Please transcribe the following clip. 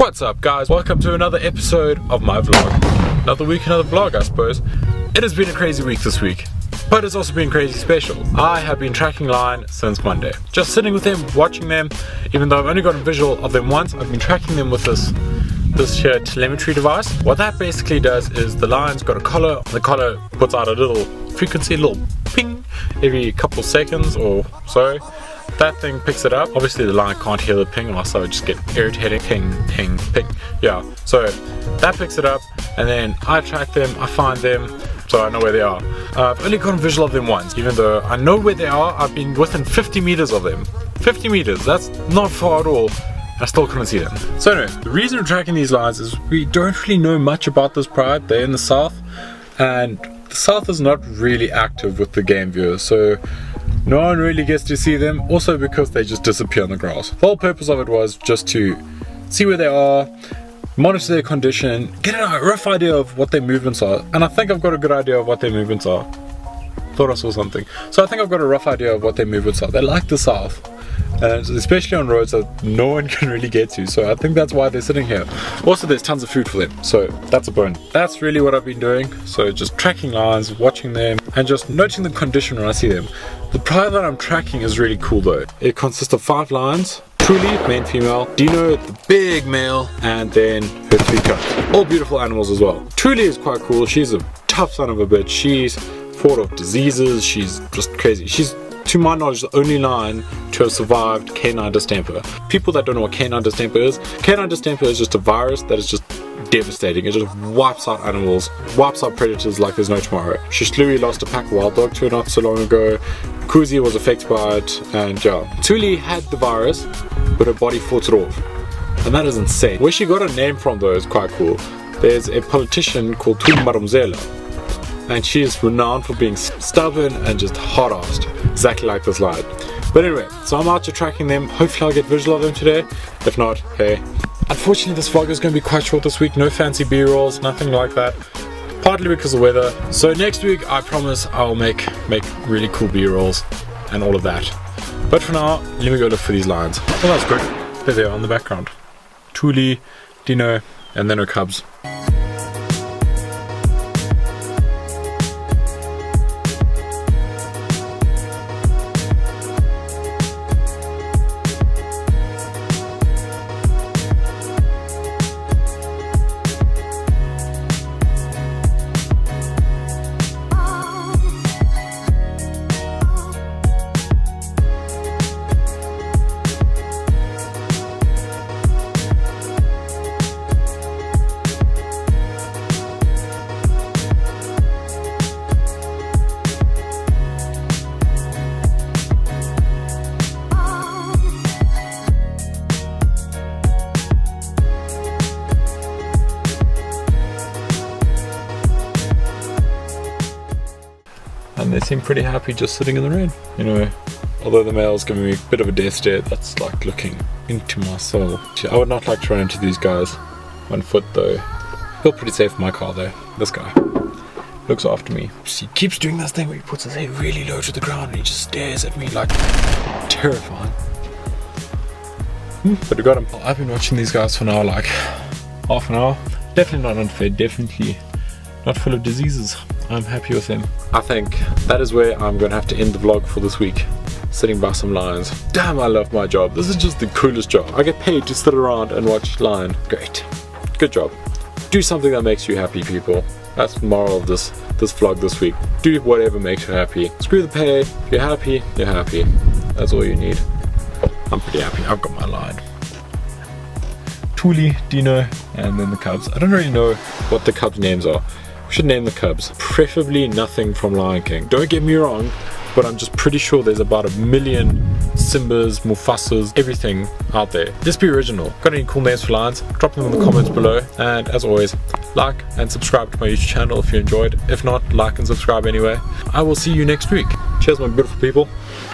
What's up guys, welcome to another episode of my vlog. Another week, another vlog I suppose. It has been a crazy week this week, but it's also been crazy special. I have been tracking line since Monday. Just sitting with them, watching them, even though I've only got a visual of them once, I've been tracking them with this here telemetry device. What that basically does is the line's got a collar, the collar puts out a little frequency, a little ping every couple seconds or so. That thing picks it up. Obviously the line can't hear the ping, or else I would just get irritating. Ping, ping, ping. Yeah, so that picks it up, and then I track them, I find them, so I know where they are. I've only got a visual of them once, even though I know where they are. I've been within 50 meters of them. 50 meters, that's not far at all. I still couldn't see them. So anyway, the reason we're tracking these lines is we don't really know much about this pride. They're in the south, and the south is not really active with the game viewers, so no one really gets to see them, also because they just disappear on the grass. The whole purpose of it was just to see where they are, monitor their condition, get a rough idea of what their movements are, and I think I've got a good idea of what their movements are. Thought I saw something. So I think I've got a rough idea of what their movements are. They like the south, and especially on roads that no one can really get to, so I think that's why they're sitting here. Also, there's tons of food for them, so that's a bonus. That's really what I've been doing, so just tracking lines, watching them, and just noting the condition when I see them. The pride that I'm tracking is really cool though. It consists of 5 lines: Truly, male, female, Dino, the big male, and then her 3 cubs. All beautiful animals as well. Truly is quite cool. She's a tough son of a bitch. She's fought off diseases. She's just crazy. She's, to my knowledge, the only line to have survived canine distemper. People that don't know what canine distemper is just a virus that is just devastating. It just wipes out animals, wipes out predators like there's no tomorrow. She slowly lost a pack of wild dog to it not so long ago. Kuzi was affected by it, and yeah. Tuli had the virus, but her body fought it off. And that is insane. Where she got her name from though is quite cool. There's a politician called Tuli Marumzela, and she is renowned for being stubborn and just hard-assed, exactly like this line. But anyway, so I'm out here tracking them. Hopefully I'll get visual of them today. If not, hey. Unfortunately this vlog is going to be quite short this week. No fancy b-rolls, nothing like that. Partly because of the weather. So next week I promise I'll make really cool b-rolls and all of that. But for now, let me go look for these lines. Oh, that's good. There they are in the background. Tuli, Dino, and then her cubs. And they seem pretty happy just sitting in the rain. You know, although the male's giving me a bit of a death stare, that's like looking into my soul. I would not like to run into these guys on foot though. Feel pretty safe in my car though. This guy looks after me. He keeps doing this thing where he puts his head really low to the ground and he just stares at me like terrifying. But we got him. I've been watching these guys for now like half an hour. Definitely not unfed, definitely not full of diseases. I'm happy with them. I think that is where I'm going to have to end the vlog for this week. Sitting by some lions. Damn, I love my job. This is just the coolest job. I get paid to sit around and watch lion. Great. Good job. Do something that makes you happy, people. That's the moral of this vlog this week. Do whatever makes you happy. Screw the pay. If you're happy, you're happy. That's all you need. I'm pretty happy. I've got my line. Tuli, Dino, and then the cubs. I don't really know what the cubs' names are. We should name the cubs. Preferably nothing from Lion King. Don't get me wrong, but I'm just pretty sure there's about 1 million Simbas, Mufasas, everything out there. Just be original. Got any cool names for lions? Drop them in the comments below. And as always, like and subscribe to my YouTube channel if you enjoyed. If not, like and subscribe anyway. I will see you next week. Cheers, my beautiful people.